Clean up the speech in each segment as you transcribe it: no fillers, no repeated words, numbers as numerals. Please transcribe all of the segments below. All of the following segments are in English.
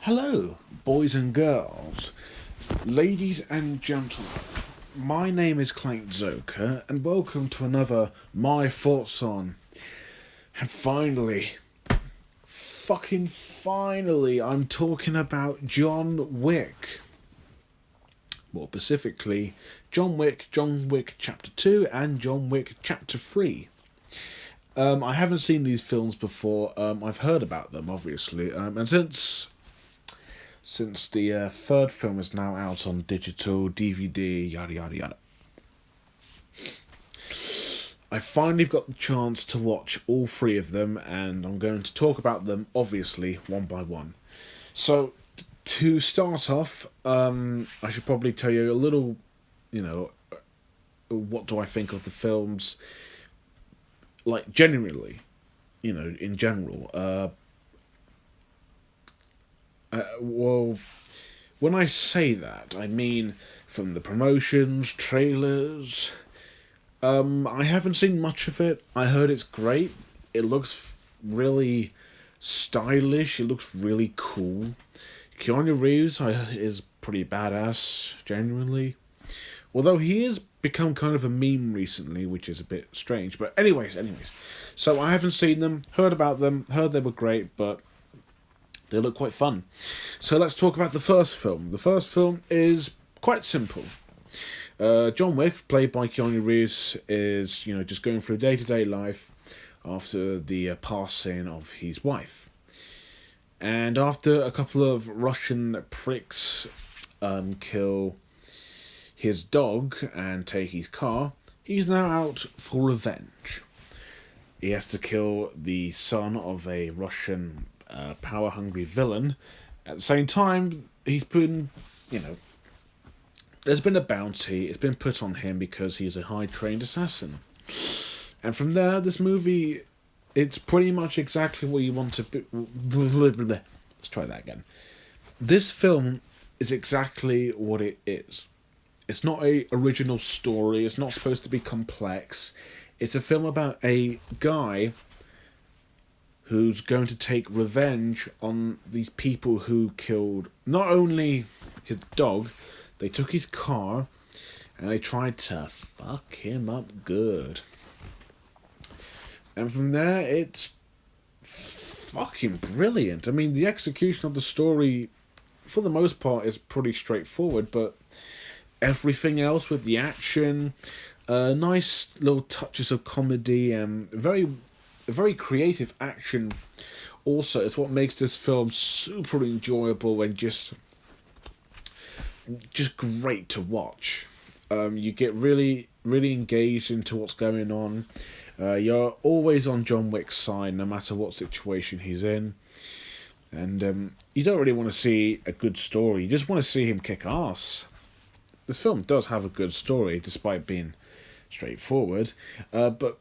Hello, boys and girls, ladies and gentlemen. My name is Clayton Zoka, and welcome to another My Thoughts On. And finally, fucking finally, I'm talking about John Wick. More specifically, John Wick Chapter 2, and John Wick Chapter 3. I haven't seen these films before. I've heard about them, obviously, and since the third film is now out on digital, DVD, yada yada yada. I finally got the chance to watch all three of them, and I'm going to talk about them, obviously, one by one. So, to start off, I should probably tell you a little, what do I think of the films, like, generally, in general. Well, when I say that, I mean from the promotions, trailers. I haven't seen much of it. I heard it's great. It looks really stylish. It looks really cool. Keanu Reeves is pretty badass, genuinely. Although he has become kind of a meme recently, which is a bit strange. But anyways. So I haven't seen them, heard about them, heard they were great, but they look quite fun. So let's talk about the first film. The first film is quite simple. John Wick, played by Keanu Reeves, is just going through day-to-day life after the passing of his wife. And after a couple of Russian pricks kill his dog and take his car, he's now out for revenge. He has to kill the son of a Russian power-hungry villain. At the same time, he's been, there's been a bounty. It's been put on him because he's a high-trained assassin. And from there, this movie, it's pretty much exactly what you want to be. Let's try that again. This film is exactly what it is. It's not a original story. It's not supposed to be complex. It's a film about a guy who's going to take revenge on these people who killed not only his dog, they took his car, and they tried to fuck him up good. And from there, it's fucking brilliant. I mean, the execution of the story, for the most part, is pretty straightforward, but everything else with the action, nice little touches of comedy, and very creative action also is what makes this film super enjoyable and just great to watch. You get really engaged into what's going on. You're always on John Wick's side no matter what situation he's in, and you don't really want to see a good story. You just want to see him kick ass. This film does have a good story despite being straightforward, but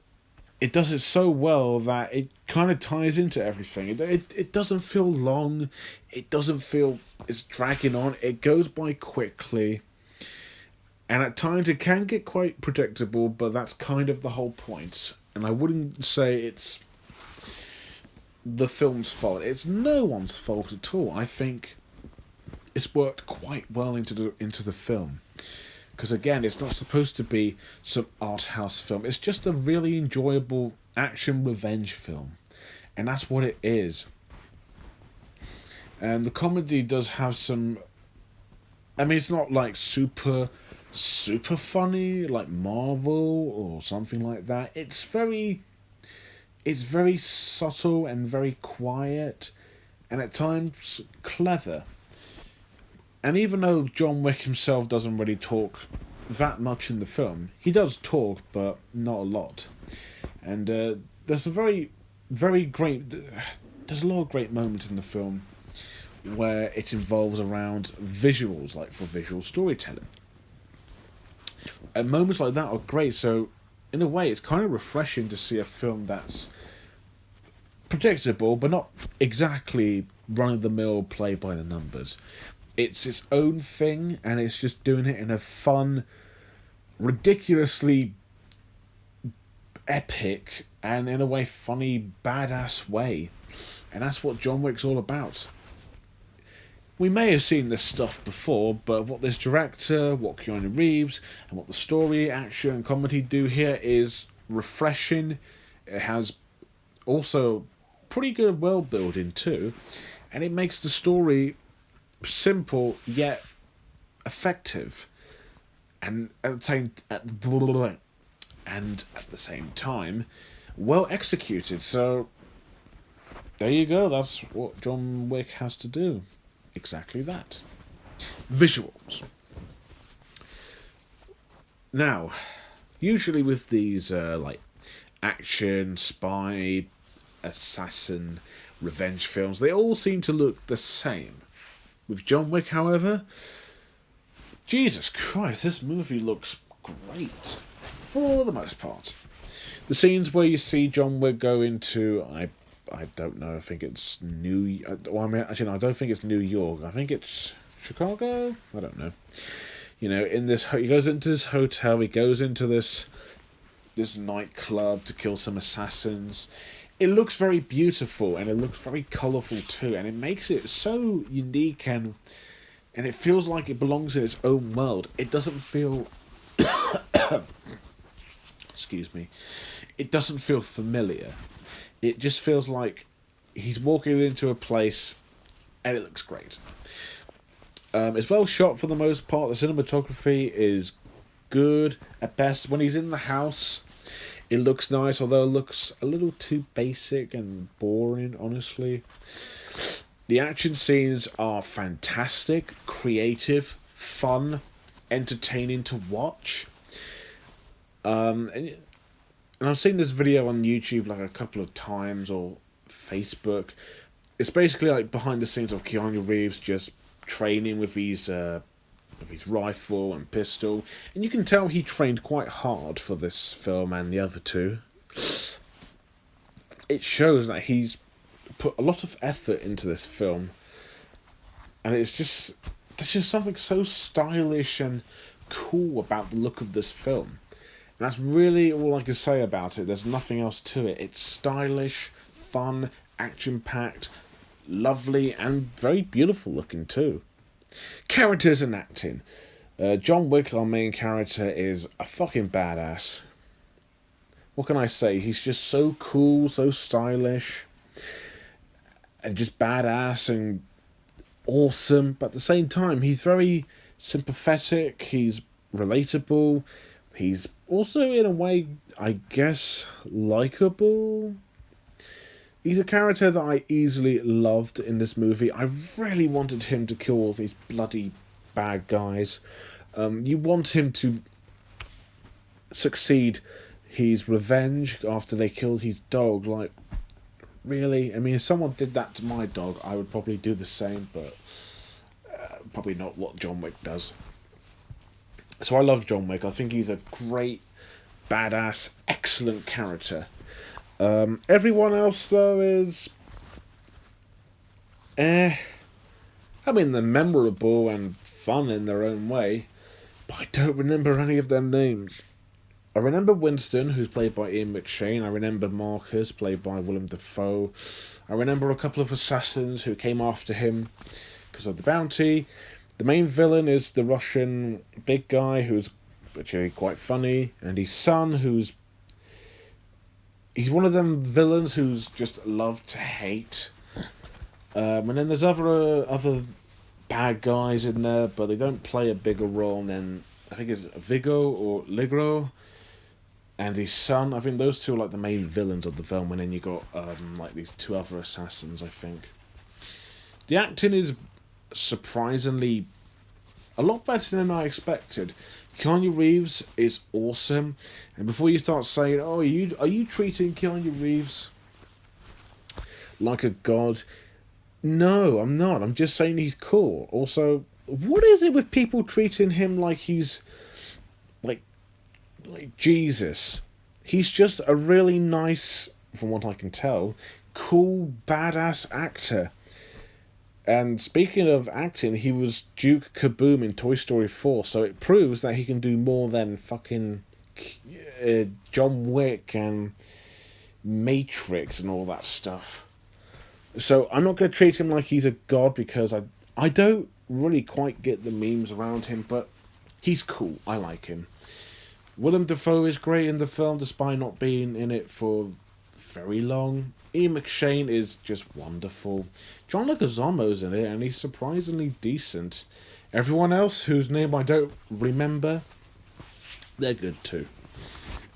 it does it so well that it kind of ties into everything. It doesn't feel long. It doesn't feel it's dragging on. It goes by quickly. And at times it can get quite predictable, but that's kind of the whole point. And I wouldn't say it's the film's fault. It's no one's fault at all. I think it's worked quite well into the film. Because again, it's not supposed to be some art house film. It's just a really enjoyable action revenge film. And that's what it is. And the comedy does have some... I mean, it's not like super funny, like Marvel or something like that. It's very subtle and very quiet. And at times, clever. And even though John Wick himself doesn't really talk that much in the film, he does talk, but not a lot. And there's a very great... There's a lot of great moments in the film where it involves around visuals, like for visual storytelling. And moments like that are great, so in a way it's kind of refreshing to see a film that's predictable, but not exactly run-of-the-mill play by the numbers. It's its own thing, and it's just doing it in a fun, ridiculously epic, and in a way funny, badass way. And that's what John Wick's all about. we may have seen this stuff before, but what this director, what Keanu Reeves, and what the story, action, and comedy do here is refreshing. It has also pretty good world building too, and it makes the story simple yet effective, and at the same time, well executed. So there you go. That's what John Wick has to do. Exactly that. Visuals. Now, usually with these like action, spy, assassin, revenge films, they all seem to look the same. With John Wick, however, Jesus Christ, this movie looks great for the most part. The scenes where you see John Wick go into, I don't know, I think it's well, I mean, actually, no, I don't think it's New York. I think it's Chicago? I don't know. You know, in this, he goes into this hotel, he goes into this nightclub to kill some assassins. It looks very beautiful, and it looks very colourful too, and it makes it so unique, and it feels like it belongs in its own world. It doesn't feel excuse me. It doesn't feel familiar. It just feels like he's walking into a place and it looks great. It's well shot for the most part. The cinematography is good at best. When he's in the house, it looks nice, although it looks a little too basic and boring, honestly. The action scenes are fantastic, creative, fun, entertaining to watch. And I've seen this video on YouTube like a couple of times, or Facebook. It's basically like behind the scenes of Keanu Reeves just training with his rifle and pistol, and you can tell he trained quite hard for this film and the other two. It shows that he's put a lot of effort into this film, and there's just something so stylish and cool about the look of this film. And that's really all I can say about it. There's nothing else to it. It's stylish, fun, action-packed, lovely, and very beautiful looking too. Characters and acting. John Wick, our main character, is a fucking badass. What can I say? He's just so cool, so stylish, and just badass and awesome. But at the same time, he's very sympathetic. He's relatable. He's also, in a way, I guess, likable. He's a character that I easily loved in this movie. I really wanted him to kill all these bloody bad guys. You want him to succeed his revenge after they killed his dog. Like, really? I mean, if someone did that to my dog, I would probably do the same, but probably not what John Wick does. So I love John Wick. I think he's a great, badass, excellent character. Everyone else, though, is... I mean, they're memorable and fun in their own way, but I don't remember any of their names. I remember Winston, who's played by Ian McShane. I remember Marcus, played by Willem Dafoe. I remember a couple of assassins who came after him because of the bounty. The main villain is the Russian big guy, who's actually quite funny, and his son, he's one of them villains who's just loved to hate. And then there's other bad guys in there, but they don't play a bigger role. And then I think it's Vigo or Ligro and his son. I think those two are like the main villains of the film. And then you got like these two other assassins, I think. The acting is surprisingly a lot better than I expected. Keanu Reeves is awesome, and before you start saying, "Oh, are you treating Keanu Reeves like a god?" No, I'm not. I'm just saying he's cool. Also, what is it with people treating him like he's like Jesus? He's just a really nice, from what I can tell, cool, badass actor. And speaking of acting, he was Duke Kaboom in Toy Story 4, so it proves that he can do more than fucking John Wick and Matrix and all that stuff. So I'm not going to treat him like he's a god because I don't really quite get the memes around him, but he's cool. I like him. Willem Dafoe is great in the film despite not being in it for very long. Ian McShane is just wonderful. John Leguizamo's in it and he's surprisingly decent. Everyone else whose name I don't remember, they're good too.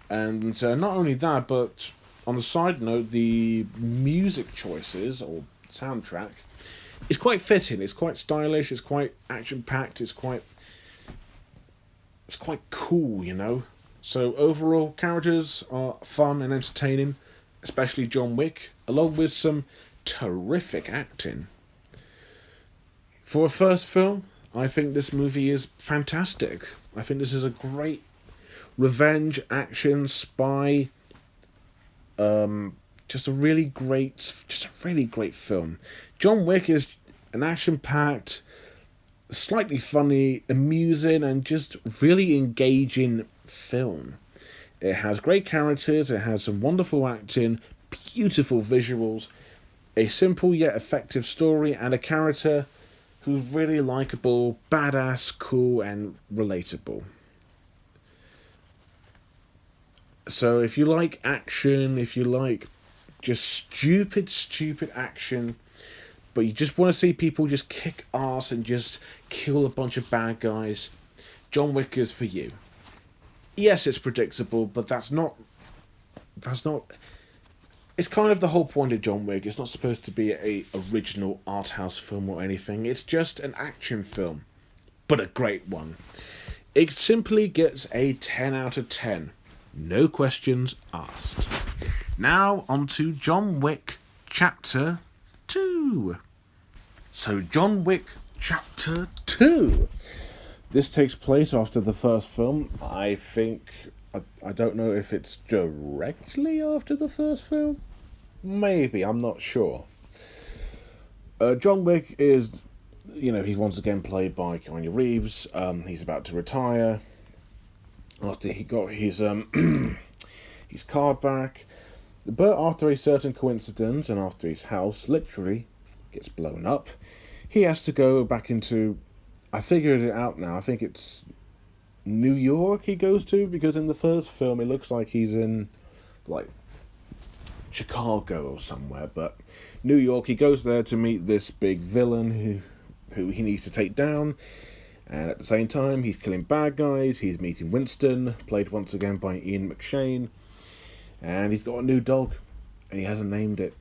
And not only that, but on the side note, the music choices or soundtrack is quite fitting. It's quite stylish. It's quite action packed. It's quite cool, you know. So overall, characters are fun and entertaining, especially John Wick, along with some terrific acting. For a first film, I think this movie is fantastic. I think this is a great revenge action spy. Just a really great film. John Wick is an action-packed, slightly funny, amusing, and just really engaging film. It has great characters. It has some wonderful acting, beautiful visuals, a simple yet effective story, and a character who's really likable, badass, cool, and relatable. So if you like action, if you like just stupid action, but you just want to see people just kick ass and just kill a bunch of bad guys, John Wick is for you. Yes, it's predictable, but that's not. It's kind of the whole point of John Wick. It's not supposed to be a original art house film or anything. It's just an action film, but a great one. It simply gets a 10 out of 10. No questions asked. Now on to John Wick Chapter 2. So John Wick Chapter 2. This takes place after the first film. I think... I don't know if it's directly after the first film. Maybe, I'm not sure. John Wick is... he's once again played by Keanu Reeves. He's about to retire after he got his his car back. But after a certain coincidence and after his house literally gets blown up, he has to go back into... I figured it out now. I think it's New York he goes to, because in the first film it looks like he's in, like, Chicago or somewhere. But New York, he goes there to meet this big villain who he needs to take down. And at the same time, he's killing bad guys. He's meeting Winston, played once again by Ian McShane. And he's got a new dog, and he hasn't named it.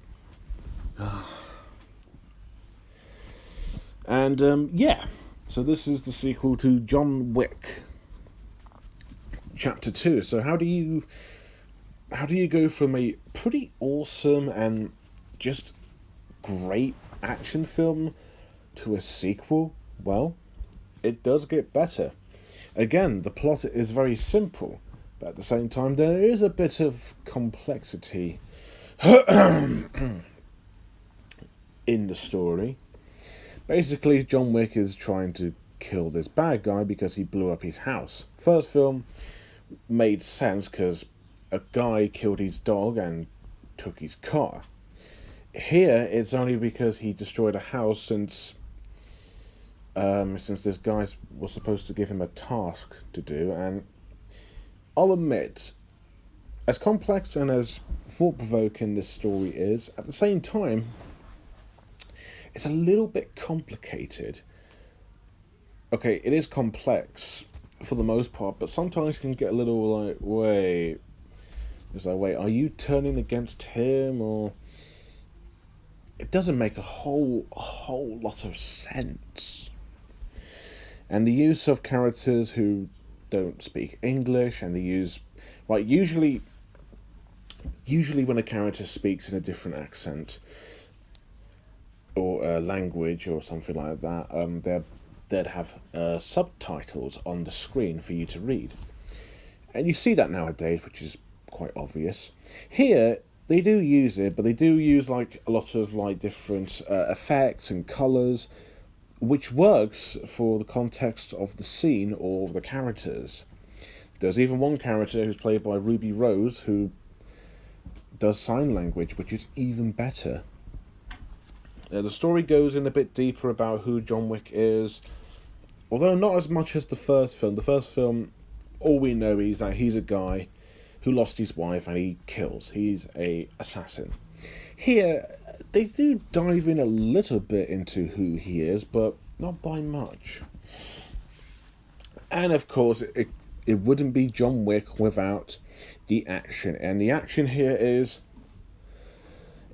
And, yeah. So this is the sequel to John Wick, Chapter 2. So how do you go from a pretty awesome and just great action film to a sequel? Well, it does get better. Again, the plot is very simple, but at the same time there is a bit of complexity in the story. Basically, John Wick is trying to kill this bad guy because he blew up his house. First film made sense because a guy killed his dog and took his car. Here, it's only because he destroyed a house since this guy was supposed to give him a task to do. And I'll admit, as complex and as thought-provoking this story is, at the same time, it's a little bit complicated. Okay, it is complex for the most part, but sometimes it can get a little like, wait, are you turning against him, or... It doesn't make a whole lot of sense. And the use of characters who don't speak English, and the use... Like, usually when a character speaks in a different accent or language or something like that, they'd have subtitles on the screen for you to read. And you see that nowadays, which is quite obvious. Here, they do use it, but they do use like a lot of like different effects and colours, which works for the context of the scene or the characters. There's even one character who's played by Ruby Rose who does sign language, which is even better. The story goes in a bit deeper about who John Wick is, although not as much as the first film. The first film, all we know is that he's a guy who lost his wife and he kills. He's a assassin. Here, they do dive in a little bit into who he is, but not by much. And of course, it wouldn't be John Wick without the action. And the action here is,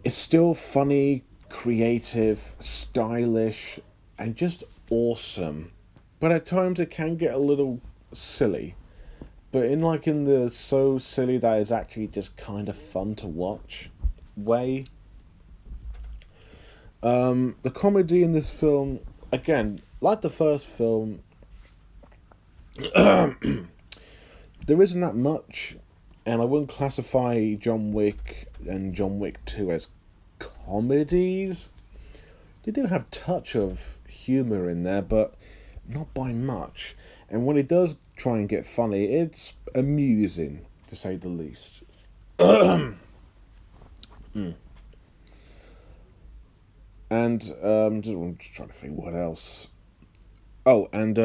it's still funny, creative, stylish, and just awesome. But at times it can get a little silly. But in the so silly that it's actually just kind of fun to watch way. The comedy in this film, again, like the first film, there isn't that much, and I wouldn't classify John Wick and John Wick 2 as comedies. They did have touch of humour in there, but not by much. And when it does try and get funny, it's amusing, to say the least. mm. And I'm just trying to think what else. Oh, and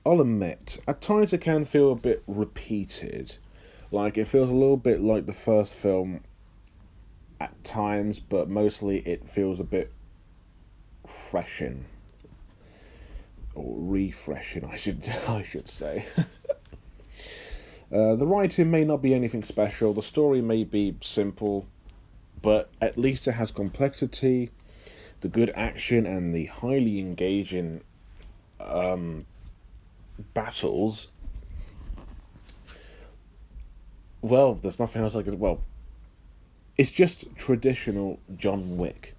I'll admit, at times it can feel a bit repeated. Like, it feels a little bit like the first film at times, but mostly it feels a bit freshen. Or refreshing, I should say. The writing may not be anything special, the story may be simple, but at least it has complexity, the good action, and the highly engaging battles. Well, there's nothing else I could. Well, it's just traditional John Wick.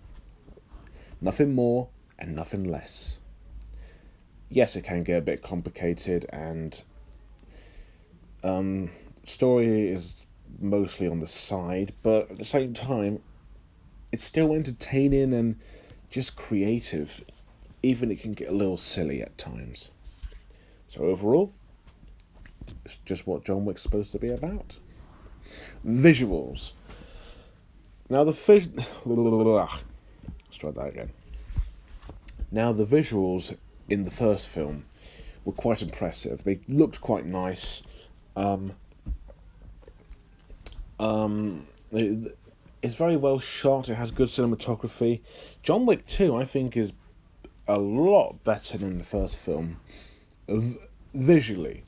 Nothing more and nothing less. Yes, it can get a bit complicated, and story is mostly on the side, but at the same time, it's still entertaining and just creative, even it can get a little silly at times. So overall, it's just what John Wick's supposed to be about. Visuals. Now let's try that again. Now the visuals in the first film were quite impressive. They looked quite nice. It's very well shot. It has good cinematography. John Wick 2, I think, is a lot better than the first film, visually.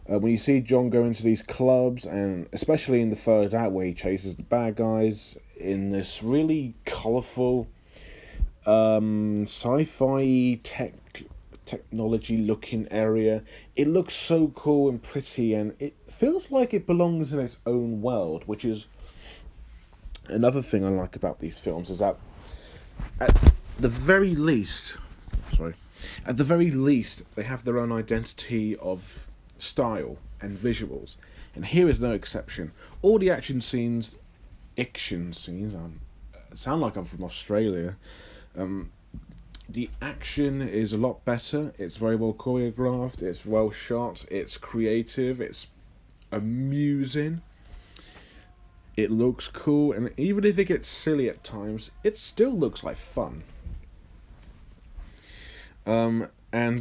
When you see John go into these clubs, and especially in the third act where he chases the bad guys in this really colourful, sci-fi technology looking area, it looks so cool and pretty, and it feels like it belongs in its own world, which is another thing I like about these films, is that at the very least, they have their own identity of style and visuals, and here is no exception. All the action scenes, sound like I'm from Australia. The action is a lot better. It's very well choreographed. It's well shot. It's creative. It's amusing. It looks cool, and even if it gets silly at times, it still looks like fun. And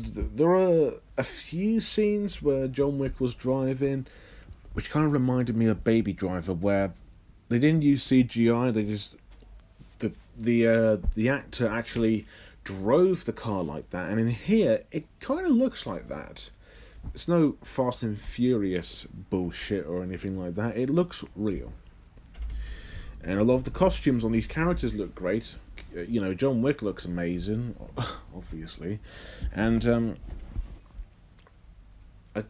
there are a few scenes where John Wick was driving, which kind of reminded me of Baby Driver, where they didn't use CGI. They just the actor actually drove the car like that, and in here it kind of looks like that. It's no Fast and Furious bullshit or anything like that. It looks real. And a lot of the costumes on these characters look great. John Wick looks amazing, obviously. And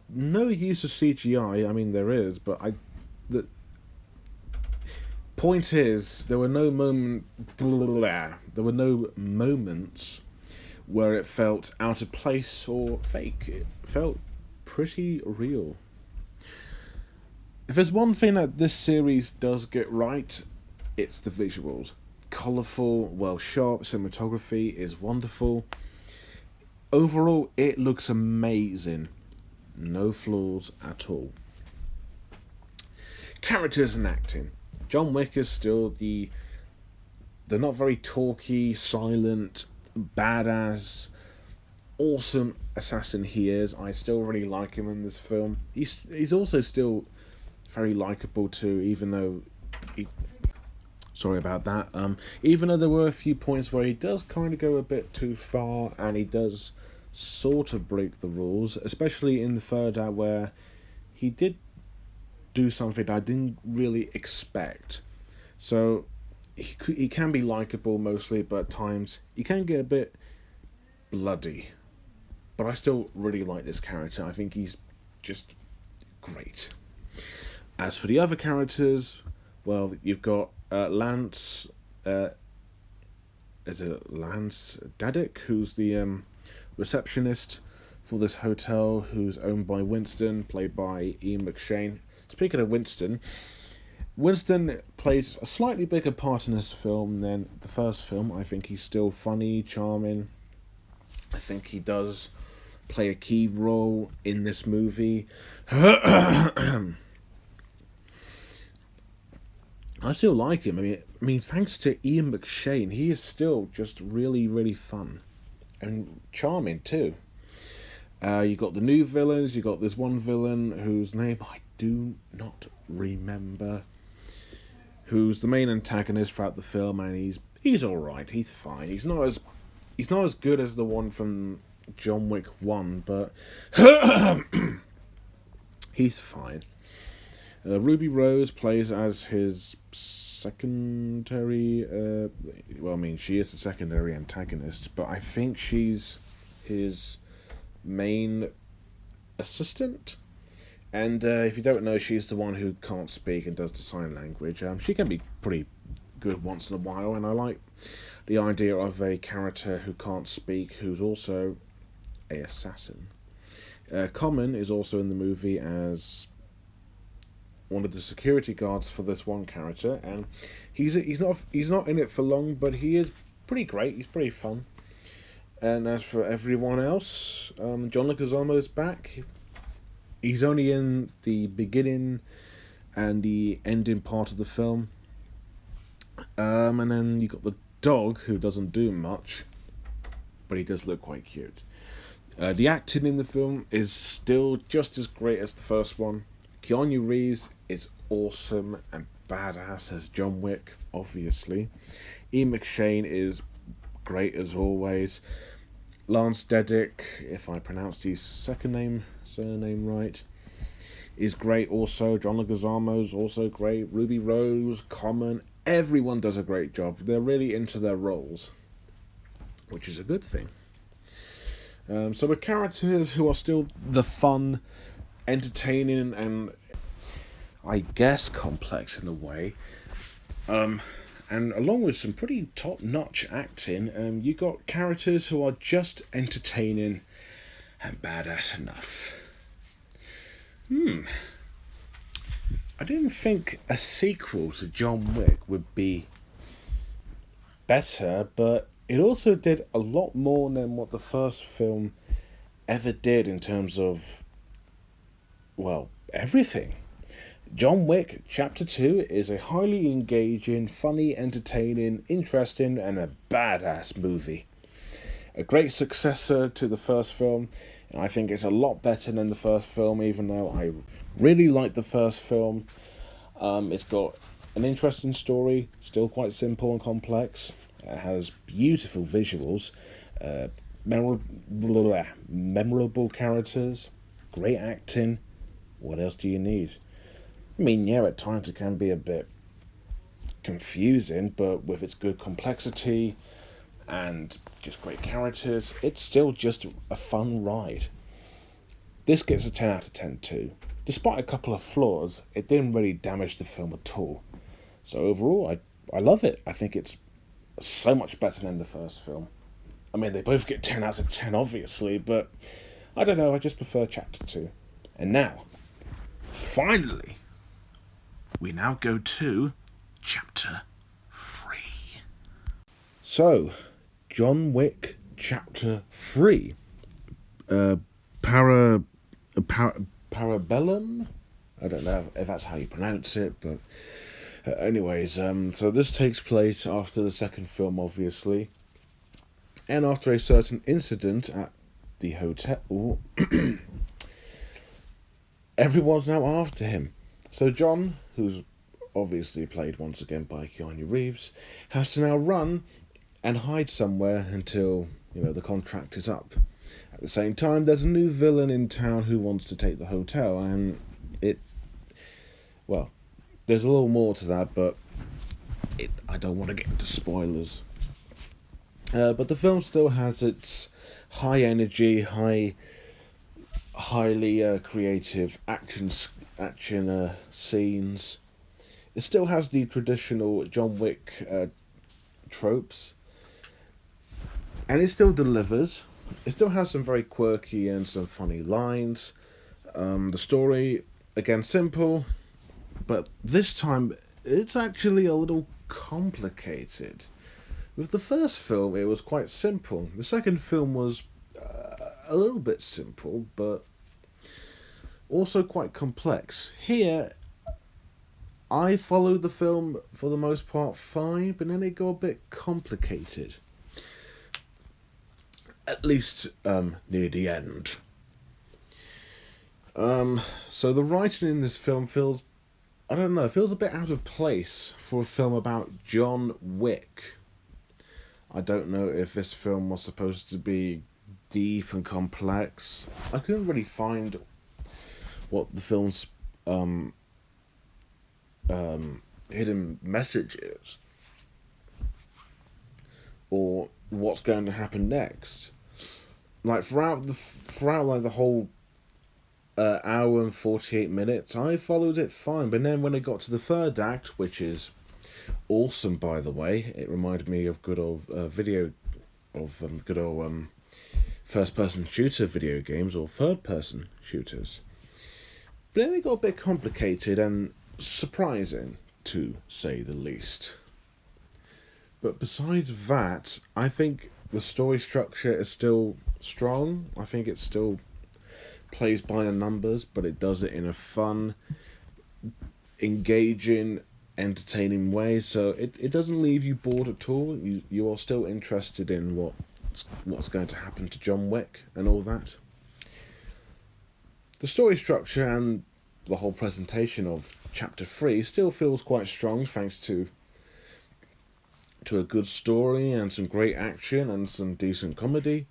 no use of CGI, I mean, there is, but the point is, there were no moments where it felt out of place or fake. It felt pretty real. If there's one thing that this series does get right, it's the visuals. Colourful, well shot, cinematography is wonderful. Overall, it looks amazing. No flaws at all. Characters and acting. John Wick is still the the not very talky, silent, badass, awesome assassin he is, I still really like him in this film. He's also still very likable too, even though he, sorry about that. Even though there were a few points where he does kind of go a bit too far, and he does sort of break the rules, especially in the third act where he did do something I didn't really expect. So he can be likable mostly, but at times he can get a bit bloody. But I still really like this character. I think he's just great. As for the other characters, well, you've got Lance. Is it Lance Daddick, who's the receptionist for this hotel, who's owned by Winston, played by Ian McShane. Speaking of Winston, Winston plays a slightly bigger part in this film than the first film. I think he's still funny, charming. I think he does play a key role in this movie. I still like him. I mean, thanks to Ian McShane, he is still just really, really fun and charming too. You got the new villains. You got this one villain whose name I do not remember, who's the main antagonist throughout the film, and he's all right. He's fine. He's not as good as the one from John Wick 1, but he's fine. Ruby Rose plays as his secondary. Well, I mean, she is the secondary antagonist, but I think she's his main assistant. And if you don't know, she's the one who can't speak and does the sign language. She can be pretty good once in a while, and I like the idea of a character who can't speak who's also a assassin. Common is also in the movie as one of the security guards for this one character, and he's not in it for long, but he is pretty great. He's pretty fun. And as for everyone else, John Leguizamo's back. He's only in the beginning and the ending part of the film. And then you got the dog, who doesn't do much, but he does look quite cute. The acting in the film is still just as great as the first one. Keanu Reeves is awesome and badass as John Wick, obviously. Ian McShane is great as always. Lance Deddick, if I pronounced his surname right, is great also. John Leguizamo's also great. Ruby Rose, Common, everyone does a great job. They're really into their roles, which is a good thing. So with characters who are still the fun, entertaining, and I guess complex in a way, and along with some pretty top-notch acting, you got characters who are just entertaining and badass enough. I didn't think a sequel to John Wick would be better, but it also did a lot more than what the first film ever did in terms of, well, everything. John Wick Chapter 2 is a highly engaging, funny, entertaining, interesting, and a badass movie. A great successor to the first film, and I think it's a lot better than the first film, even though I really like the first film. It's got an interesting story, still quite simple and complex. It has beautiful visuals, memorable characters, great acting. What else do you need? I mean, yeah, at times it can be a bit confusing, but with its good complexity and just great characters, it's still just a fun ride. This gets a 10 out of 10 too. Despite a couple of flaws, it didn't really damage the film at all. So overall, I love it. I think it's so much better than the first film. I mean, they both get 10 out of 10, obviously, but I don't know, I just prefer Chapter 2. And now, finally, we now go to Chapter 3. So, John Wick Chapter 3. Parabellum? I don't know if that's how you pronounce it, but Anyways, so this takes place after the second film, obviously, and after a certain incident at the hotel, everyone's now after him. So John, who's obviously played once again by Keanu Reeves, has to now run and hide somewhere until, the contract is up. At the same time, there's a new villain in town who wants to take the hotel, and it, well, there's a little more to that, but I don't want to get into spoilers. But the film still has its high energy, highly creative action scenes. It still has the traditional John Wick tropes, and it still delivers. It still has some very quirky and some funny lines. The story, again, simple, but this time it's actually a little complicated. With the first film, it was quite simple. The second film was a little bit simple, but also quite complex. Here, I followed the film for the most part fine, but then it got a bit complicated. At least near the end. So the writing in this film feels, I don't know, feels a bit out of place for a film about John Wick. I don't know if this film was supposed to be deep and complex. I couldn't really find what the film's hidden message is, or what's going to happen next. Like throughout the whole hour and 48 minutes, I followed it fine. But then when it got to the third act, which is awesome, by the way, it reminded me of good old good old first-person shooter video games or third-person shooters. But then it got a bit complicated and surprising, to say the least. But besides that, I think the story structure is still strong. I think it still plays by the numbers, but it does it in a fun, engaging, entertaining way. So it doesn't leave you bored at all. You are still interested in what's going to happen to John Wick and all that. The story structure and the whole presentation of Chapter 3 still feels quite strong, thanks to a good story and some great action and some decent comedy.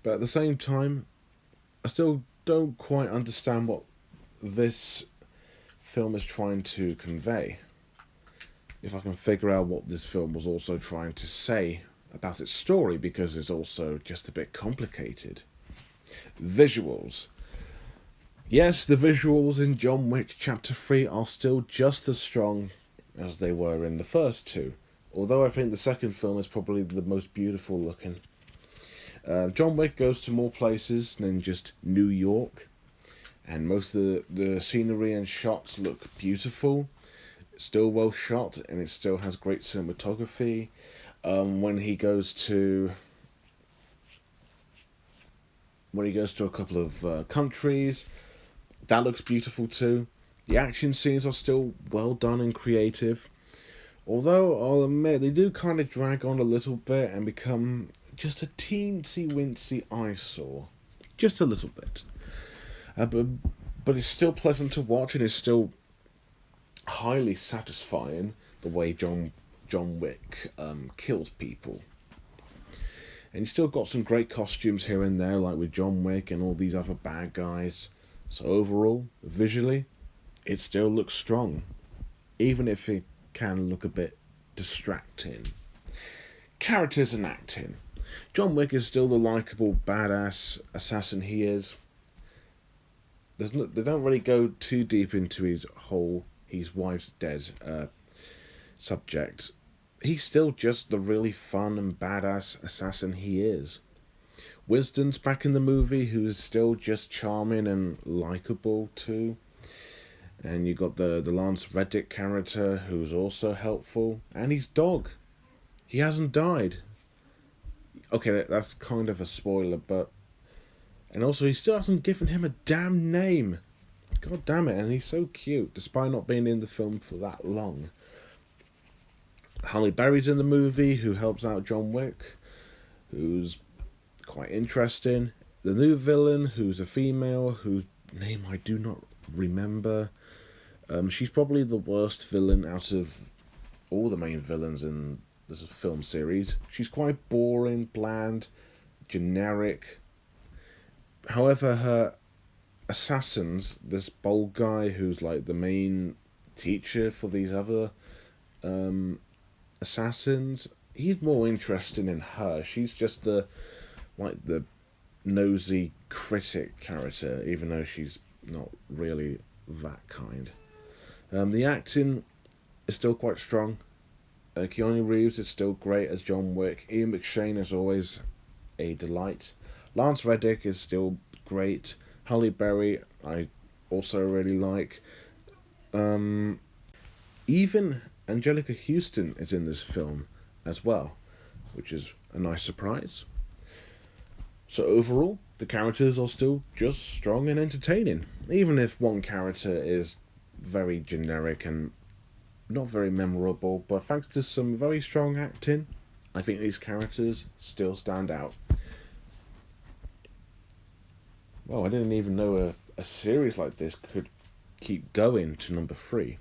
But at the same time, I still don't quite understand what this film is trying to convey. If I can figure out what this film was also trying to say about its story, because it's also just a bit complicated. Visuals. Yes, the visuals in John Wick Chapter 3 are still just as strong as they were in the first two. Although I think the second film is probably the most beautiful looking. John Wick goes to more places than just New York. And most of the scenery and shots look beautiful. It's still well shot, and it still has great cinematography. When he goes to a couple of countries, that looks beautiful too. The action scenes are still well done and creative. Although, I'll admit, they do kind of drag on a little bit and become just a teensy-wincy eyesore. Just a little bit. But it's still pleasant to watch, and it's still highly satisfying the way John Wick kills people. And you still got some great costumes here and there, like with John Wick and all these other bad guys. So overall, visually, it still looks strong, even if it can look a bit distracting. Characters and acting. John Wick is still the likeable, badass assassin he is. They don't really go too deep into his wife's dead subject. He's still just the really fun and badass assassin he is. Winston's back in the movie, who is still just charming and likeable too. And you got the Lance Reddick character, who's also helpful. And his dog. He hasn't died. Okay, that's kind of a spoiler, but... And also, he still hasn't given him a damn name. God damn it, and he's so cute, despite not being in the film for that long. Halle Berry's in the movie, who helps out John Wick, who's quite interesting. The new villain, who's a female, whose name I do not remember. She's probably the worst villain out of all the main villains in this film series. She's quite boring, bland, generic. However, her assassins, this bold guy who's like the main teacher for these other assassins, he's more interesting in her. She's just the nosy critic character, even though she's not really that kind. The acting is still quite strong. Keanu Reeves is still great as John Wick. Ian McShane is always a delight. Lance Reddick is still great. Halle Berry, I also really like. Even Angelica Houston is in this film as well, which is a nice surprise. So overall, the characters are still just strong and entertaining, even if one character is very generic and not very memorable, but thanks to some very strong acting, I think these characters still stand out. Well, I didn't even know a series like this could keep going to number 3.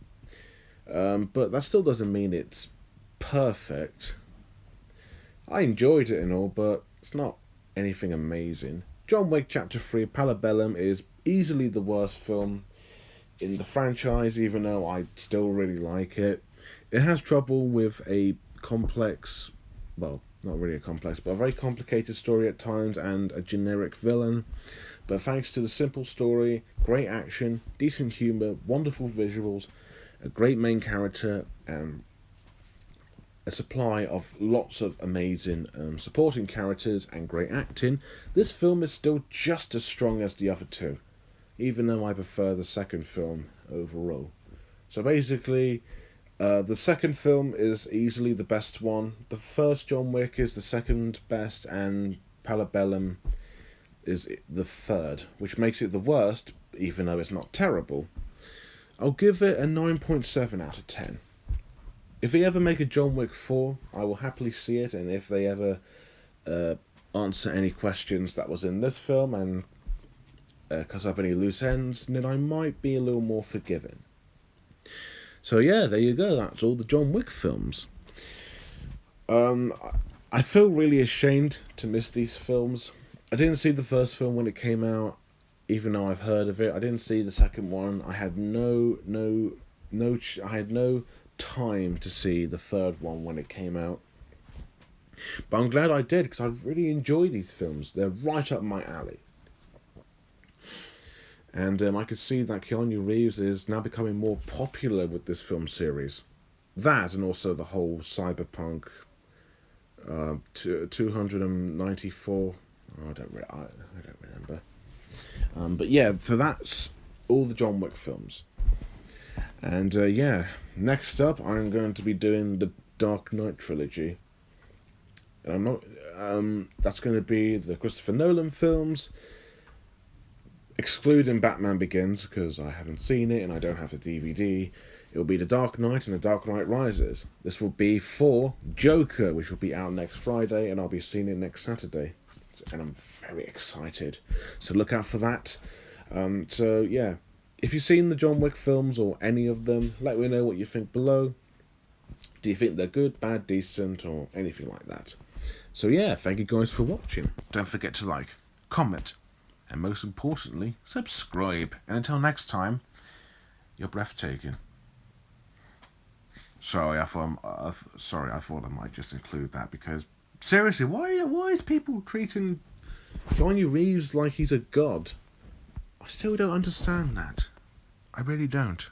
But that still doesn't mean it's perfect. I enjoyed it and all, but it's not anything amazing. John Wick Chapter 3 Parabellum is easily the worst film in the franchise, even though I still really like it. It has trouble with a complex, well, not really a complex, but a very complicated story at times and a generic villain. But thanks to the simple story, great action, decent humour, wonderful visuals, a great main character, and a supply of lots of amazing supporting characters and great acting, this film is still just as strong as the other two, even though I prefer the second film overall. So basically, the second film is easily the best one. The first John Wick is the second best, and Parabellum is the third, which makes it the worst, even though it's not terrible. I'll give it a 9.7 out of 10. If they ever make a John Wick 4, I will happily see it, and if they ever answer any questions that was in this film and cut up any loose ends, then I might be a little more forgiving. So yeah, there you go, that's all the John Wick films. I feel really ashamed to miss these films. I didn't see the first film when it came out, even though I've heard of it. I didn't see the second one. I had no time to see the third one when it came out. But I'm glad I did, because I really enjoy these films. They're right up my alley. And I could see that Keanu Reeves is now becoming more popular with this film series. That, and also the whole Cyberpunk 294. I don't remember. But yeah, so that's all the John Wick films. And yeah, next up I'm going to be doing the Dark Knight trilogy. And I'm not. That's going to be the Christopher Nolan films, excluding Batman Begins, because I haven't seen it and I don't have the DVD. It will be The Dark Knight and The Dark Knight Rises. This will be for Joker, which will be out next Friday, and I'll be seeing it next Saturday. And I'm very excited. So look out for that. So yeah, if you've seen the John Wick films or any of them, let me know what you think below. Do you think they're good, bad, decent, or anything like that? So yeah, thank you guys for watching. Don't forget to like, comment, and most importantly, subscribe. And until next time, you're breathtaking. Sorry, I thought I might just include that, because seriously, why is people treating Keanu Reeves like he's a god? I still don't understand that. I really don't.